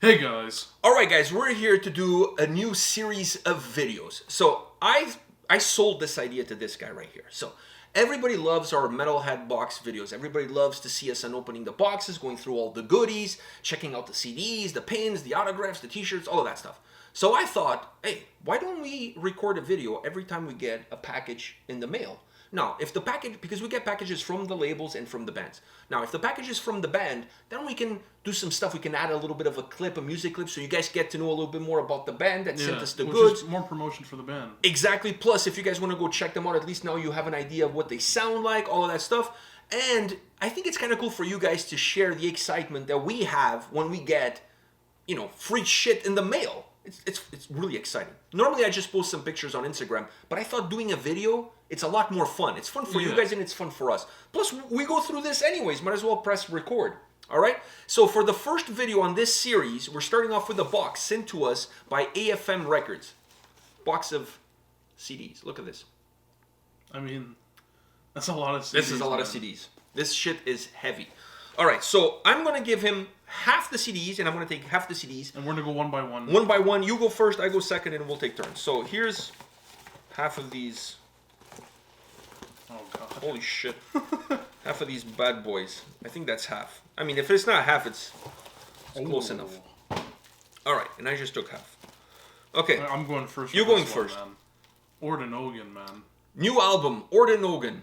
Hey guys. Alright guys, we're here to do a new series of videos. So I sold this idea to this guy right here. So everybody loves our Metalhead box videos. Everybody loves to see us unopening the boxes, going through all the goodies, checking out the CDs, the pins, the autographs, the t-shirts, all of that stuff. So I thought, hey, why don't we record a video every time we get a package in the mail? Now, if the package, because we get packages from the labels and from the bands. Now, if the package is from the band, then we can do some stuff. We can add a little bit of a clip, a music clip, so you guys get to know a little bit more about the band that sent us the goods. Is more promotion for the band. Exactly. Plus, if you guys want to go check them out, at least now you have an idea of what they sound like, all of that stuff. And I think it's kind of cool for you guys to share the excitement that we have when we get, you know, free shit in the mail. It's really exciting. Normally I just post some pictures on Instagram, but I thought doing a video, it's a lot more fun. It's fun for you guys and it's fun for us. Plus, we go through this anyways. Might as well press record. All right? So for the first video on this series, we're starting off with a box sent to us by AFM Records. Box of CDs. Look at this. I mean, that's a lot of CDs. This is a lot of CDs. This shit is heavy. All right, so I'm going to give him half the CDs, and I'm going to take half the CDs. And we're going to go one by one. One by one. You go first, I go second, and we'll take turns. So here's half of these. Oh, God. Holy shit. Half of these bad boys. I think that's half. I mean, if it's not half, it's close enough. All right, and I just took half. Okay. I'm going first. You're going first. Man. Ordenogan, man. New album, Ordenogan.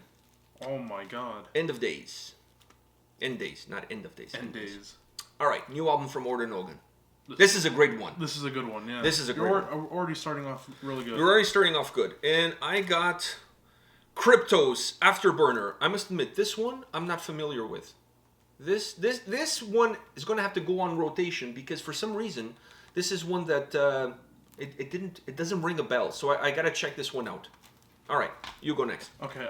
Oh, my God. End of Days. End Days, not End of Days. End Days. All right, new album from Ordenogan. This is a great one. This is a good one, yeah. This is a great one. You're already starting off really good. You're already starting off good. And I got Cryptos Afterburner. I must admit, this one I'm not familiar with. This one is going to have to go on rotation because for some reason this is one that it doesn't ring a bell. So I got to check this one out. All right, you go next. Okay,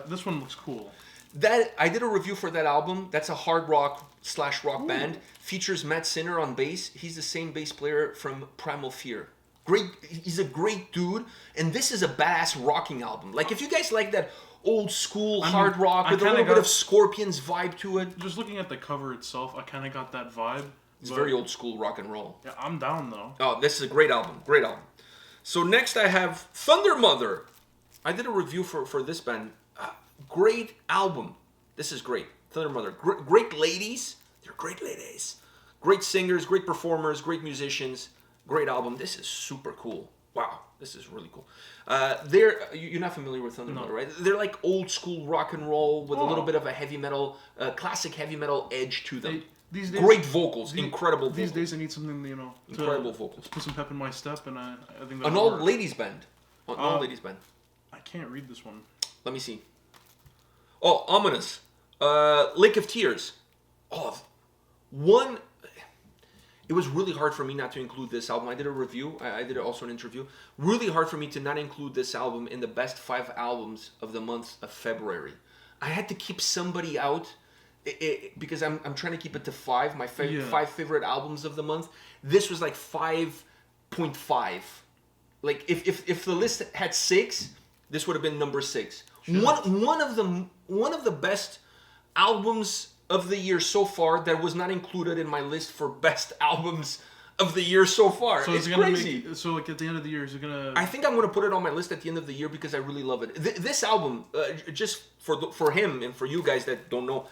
this one looks cool. That I did a review for that album. That's a hard rock / rock band. Features Matt Sinner on bass. He's the same bass player from Primal Fear. Great, he's a great dude. And this is a badass rocking album. Like if you guys like that old school hard rock with a little bit of Scorpions vibe to it. Just looking at the cover itself, I kind of got that vibe. It's very old school rock and roll. Yeah, I'm down though. Oh, this is a great album. Great album. So next I have Thunder Mother. I did a review for this band. Great album. This is great. Thunder Mother. Great ladies. They're great ladies. Great singers, great performers, great musicians. Great album. This is super cool. Wow. This is really cool. You're not familiar with Thunder Mother, right? They're like old school rock and roll with a little bit of a heavy metal, classic heavy metal edge to them. These days, great vocals. Incredible vocals. These days I need something, you know, incredible vocals. Put some pep in my step, and I think an old ladies band. An old ladies band. I can't read this one. Let me see. Oh, Ominous. Lake of Tears. Oh, one. It was really hard for me not to include this album. I did a review. I did also an interview. Really hard for me to not include this album in the best 5 albums of the month of February. I had to keep somebody out because I'm trying to keep it to 5. My 5 favorite albums of the month. This was like 5.5. Like if the list had 6, this would have been number 6. Sure. One of the best albums of the year so far that was not included in my list for best albums of the year so far. So it's crazy. So like at the end of the year, is it gonna? I think I'm gonna put it on my list at the end of the year because I really love it. This album, just for him and for you guys that don't know,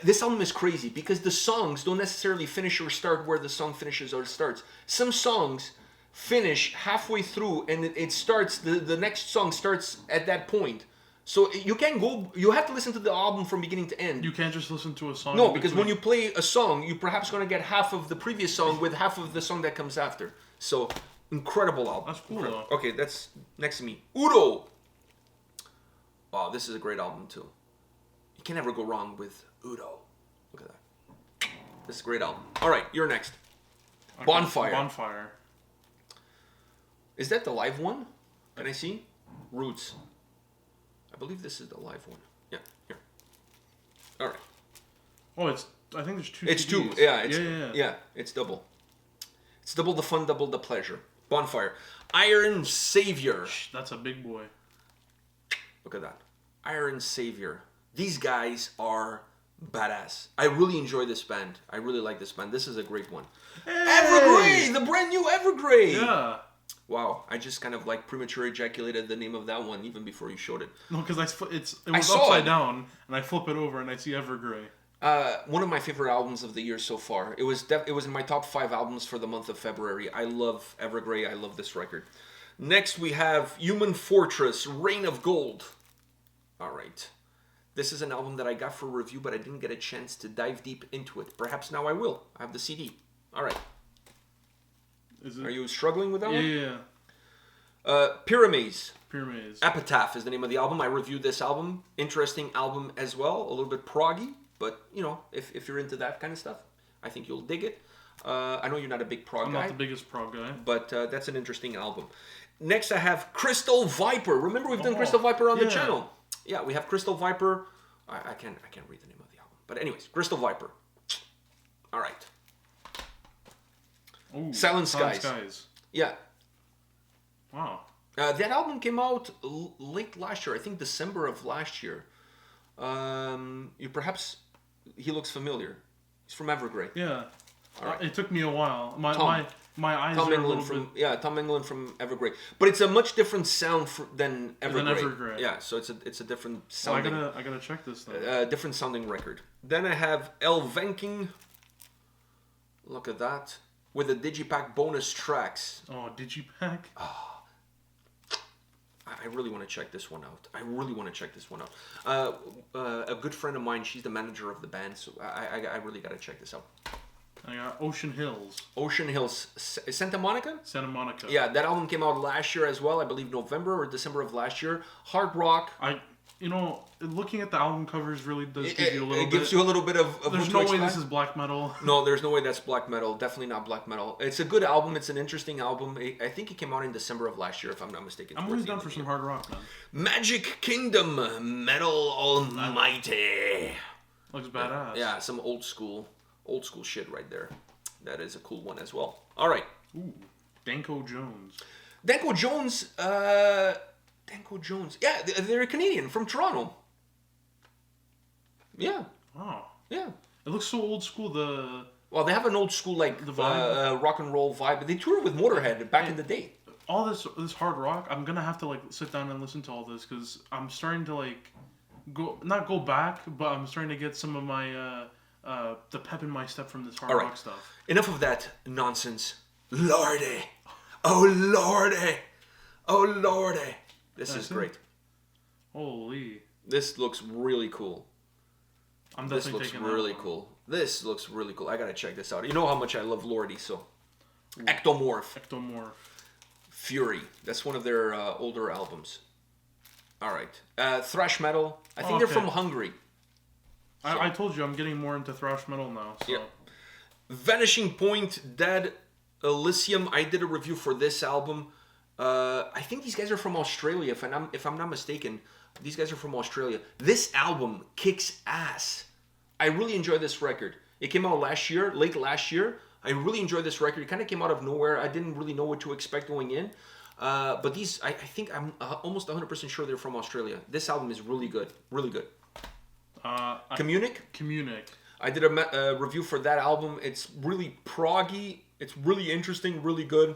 this album is crazy because the songs don't necessarily finish or start where the song finishes or starts. Some songs finish halfway through and it starts. The next song starts at that point. So you can't go. You have to listen to the album from beginning to end. You can't just listen to a song. No, because when you play a song, you're perhaps going to get half of the previous song with half of the song that comes after. So incredible album. That's cool. Though. Okay, that's next to me. Udo. Oh, this is a great album too. You can never go wrong with Udo. Look at that. This is a great album. All right, you're next. Okay. Bonfire. Bonfire. Is that the live one? Can I see? Roots. I believe this is the live one. Yeah, here. All right. Oh, I think there's 2. It's CDs. 2. Yeah, yeah. It's double. It's double the fun, double the pleasure. Bonfire. Iron Savior. That's a big boy. Look at that. Iron Savior. These guys are Badass. I really enjoy this band. I really like this band. This is a great one. Hey! Evergrey! The brand new Evergrey! Yeah. Wow, I just kind of like premature ejaculated the name of that one even before you showed it. No, because it I was saw upside it. down, and I flip it over and I see Evergrey. One of my favorite albums of the year so far. It was in my top 5 albums for the month of February. I love Evergrey. I love this record. Next we have Human Fortress, Reign of Gold. All right. This is an album that I got for review, but I didn't get a chance to dive deep into it. Perhaps now I will. I have the CD. All right. Are you struggling with that one? Yeah. Pyramids. Pyramids. Epitaph is the name of the album. I reviewed this album. Interesting album as well. A little bit proggy, but you know, if you're into that kind of stuff, I think you'll dig it. I know you're not a big prog I'm guy. not the biggest prog guy. But that's an interesting album. Next, I have Crystal Viper. Remember, we've done Crystal Viper on the channel. Yeah, we have Crystal Viper. I can't read the name of the album. But anyways, Crystal Viper. All right. Ooh, Silent Skies. Yeah. Wow. That album came out late last year. I think December of last year. He looks familiar. He's from Evergrey. Yeah. All right. It took me a while. My eyes Tom are England a little bit... Yeah, Tom England from Evergrey. But it's a much different sound than Evergrey. Evergrey. Yeah, so it's a different Well, sounding. I gotta check this though. Different sounding record. Then I have Elvenkin. Look at that. With the Digipack bonus tracks. Oh, Digipack? I really want to check this one out. A good friend of mine, she's the manager of the band, so I really got to check this out. I got Ocean Hills. Ocean Hills. Santa Monica? Santa Monica. Yeah, that album came out last year as well. I believe November or December of last year. Hard rock. Looking at the album covers really does give you a little bit. It gives you a little bit of There's no way this is black metal. No, there's no way that's black metal. Definitely not black metal. It's a good album. It's an interesting album. I think it came out in December of last year, if I'm not mistaken. I'm always down for some hard rock, man. Magic Kingdom, Metal Almighty. Looks badass. Yeah, some old school shit right there. That is a cool one as well. All right. Ooh, Danko Jones. Danko Jones. Yeah, they're a Canadian from Toronto. Yeah. Oh. Yeah. It looks so old school. Well, they have an old school rock and roll vibe. They toured with Motorhead back in the day. All this hard rock, I'm gonna have to sit down and listen to all this because I'm starting to not go back, but I'm starting to get some of my the pep in my step from this hard rock stuff. Enough of that nonsense. Lordy. Oh Lordy. Oh Lordy. This is great. Holy. This looks really cool. This looks really cool. This looks really cool. I gotta check this out. You know how much I love Lordy, so. Ectomorph. Fury. That's one of their older albums. All right. Thrash metal. I think they're from Hungary. So. I told you I'm getting more into thrash metal now. So. Yeah. Vanishing Point, Dead Elysium. I did a review for this album. I think these guys are from Australia, if I'm not mistaken. These guys are from Australia. This album kicks ass. I really enjoy this record. It came out late last year. I really enjoyed this record. It kind of came out of nowhere. I didn't really know what to expect going in. But these, I think I'm almost 100% sure they're from Australia. This album is really good. Really good. Communic? I did a review for that album. It's really proggy. It's really interesting, really good.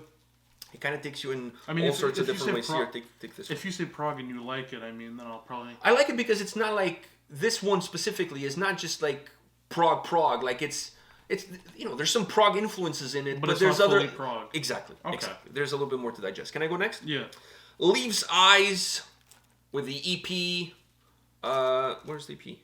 It kind of takes you in all sorts of different ways. Here, take this one. If you say prog and you like it, then I'll probably... I like it because it's not like... This one specifically is not just like prog. Like it's there's some prog influences in it, but there's not other fully prog. Exactly. Okay. Exactly. There's a little bit more to digest. Can I go next? Yeah. Leaves Eyes with the EP. Where's the EP?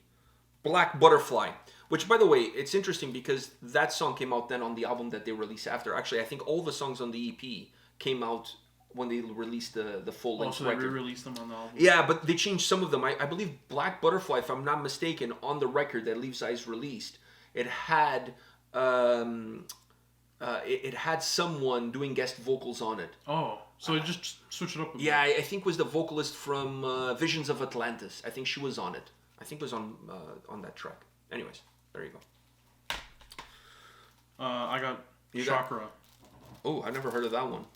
Black Butterfly. Which, by the way, it's interesting because that song came out then on the album that they released after. Actually, I think all the songs on the EP came out when they released the full length record. So they re-released them on the album. Yeah, but they changed some of them. I believe Black Butterfly, if I'm not mistaken, on the record that Leaves Eyes released, it had someone doing guest vocals on it. Oh, so it just switched it up a bit. Yeah, I think it was the vocalist from Visions of Atlantis. I think she was on it. I think it was on that track. Anyways, there you go. I got Chakra. Oh, I never heard of that one.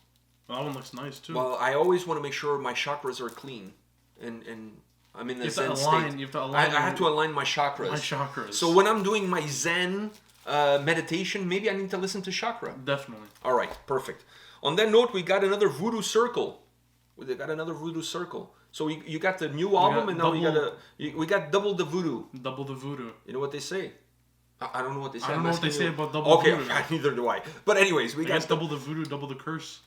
That one looks nice too. Well, I always want to make sure my chakras are clean and I'm in the You Zen have to align. state. You have to align. I have to align my chakras. My chakras. So when I'm doing my Zen meditation, maybe I need to listen to chakra. Definitely. All right, perfect. On that note, we got another Voodoo Circle. We got another Voodoo Circle. So you got the new album, and now we got double the voodoo. Double the voodoo. You know what they say? I don't know what they say. I don't know what they say about double voodoo. Okay, neither do I. But anyways, we got double the voodoo, double the curse.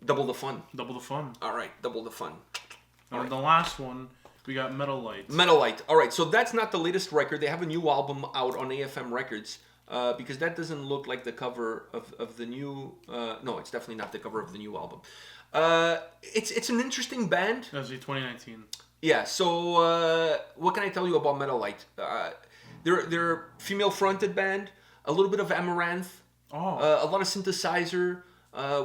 Double the fun. Double the fun. All right, double the fun. And the last one, we got Metal Light. Metal Light. All right, so that's not the latest record. They have a new album out on AFM Records. Because that doesn't look like the cover of the new... no, it's definitely not the cover of the new album. It's an interesting band. That's 2019. Yeah, so what can I tell you about Metal Light? They're a female-fronted band, a little bit of Amaranth, a lot of synthesizer,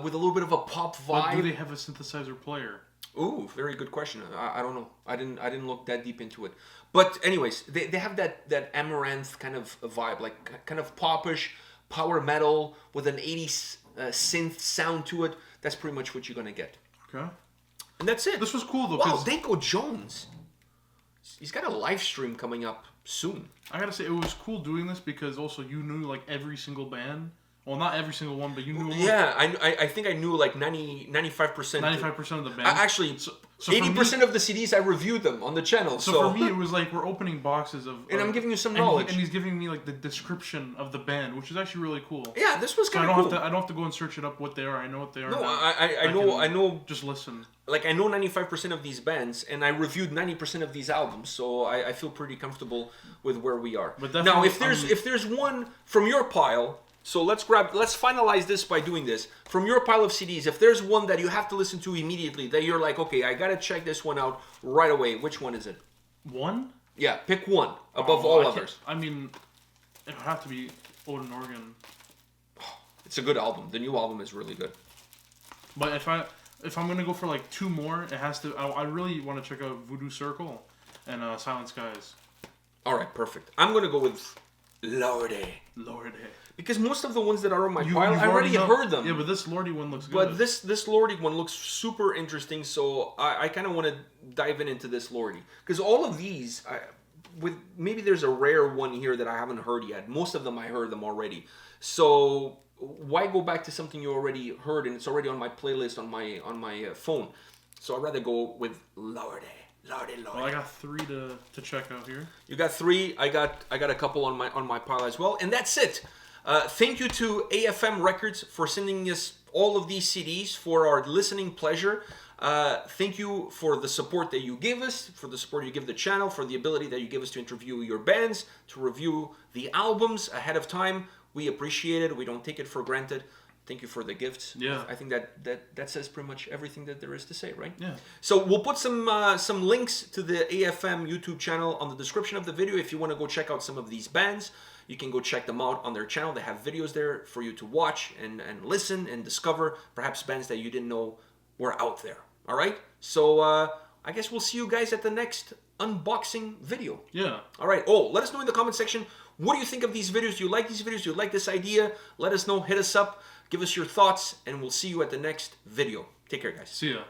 with a little bit of a pop vibe. But do they have a synthesizer player? Ooh, very good question. I don't know. I didn't look that deep into it. But anyways, they have that Amaranth kind of vibe, like kind of popish, power metal with an 80s synth sound to it. That's pretty much what you're gonna get. Okay. And that's it. This was cool though. Wow, Danko Jones. He's got a live stream coming up soon. I gotta say, it was cool doing this because also you knew like every single band. Well, not every single one, but you knew. Yeah, I think I knew like 95%. 95% of the band. Actually, so 80% of the CDs I reviewed them on the channel. So for me, it was like we're opening boxes of. And I'm giving you some knowledge. And he's giving me like the description of the band, which is actually really cool. Yeah, this was kind of cool. I don't have to go and search it up what they are. I know what they are. No, now. I know. Just listen. Like I know 95% of these bands, and I reviewed 90% of these albums, so I feel pretty comfortable with where we are. But now, if there's one from your pile. So let's finalize this by doing this. From your pile of CDs, if there's one that you have to listen to immediately, that you're like, okay, I gotta check this one out right away, which one is it? One? Yeah, pick one above all others. I mean, it would have to be Odin Organ. It's a good album. The new album is really good. But if I'm gonna go for like two more, it has to. I really want to check out Voodoo Circle and Silent Skies. All right, perfect. I'm gonna go with Lordy. Because most of the ones that are on my pile, I already heard them. Yeah, but this Lordy one looks good. But this Lordy one looks super interesting, so I kind of want to dive into this Lordy. Because all of these, with maybe there's a rare one here that I haven't heard yet. Most of them I heard them already. So why go back to something you already heard and it's already on my playlist on my phone? So I'd rather go with Lordy. Well, I got 3 to check out here. You got 3. I got a couple on my pile as well, and that's it. Thank you to AFM Records for sending us all of these CDs for our listening pleasure. Thank you for the support that you give us, for the support you give the channel, for the ability that you give us to interview your bands, to review the albums ahead of time. We appreciate it. We don't take it for granted. Thank you for the gifts. Yeah. I think that says pretty much everything that there is to say, right? Yeah. So we'll put some links to the AFM YouTube channel on the description of the video. If you want to go check out some of these bands, you can go check them out on their channel. They have videos there for you to watch and listen and discover perhaps bands that you didn't know were out there. All right? So I guess we'll see you guys at the next unboxing video. Yeah. All right. Oh, let us know in the comment section. What do you think of these videos? Do you like these videos? Do you like this idea? Let us know. Hit us up. Give us your thoughts, and we'll see you at the next video. Take care, guys. See ya.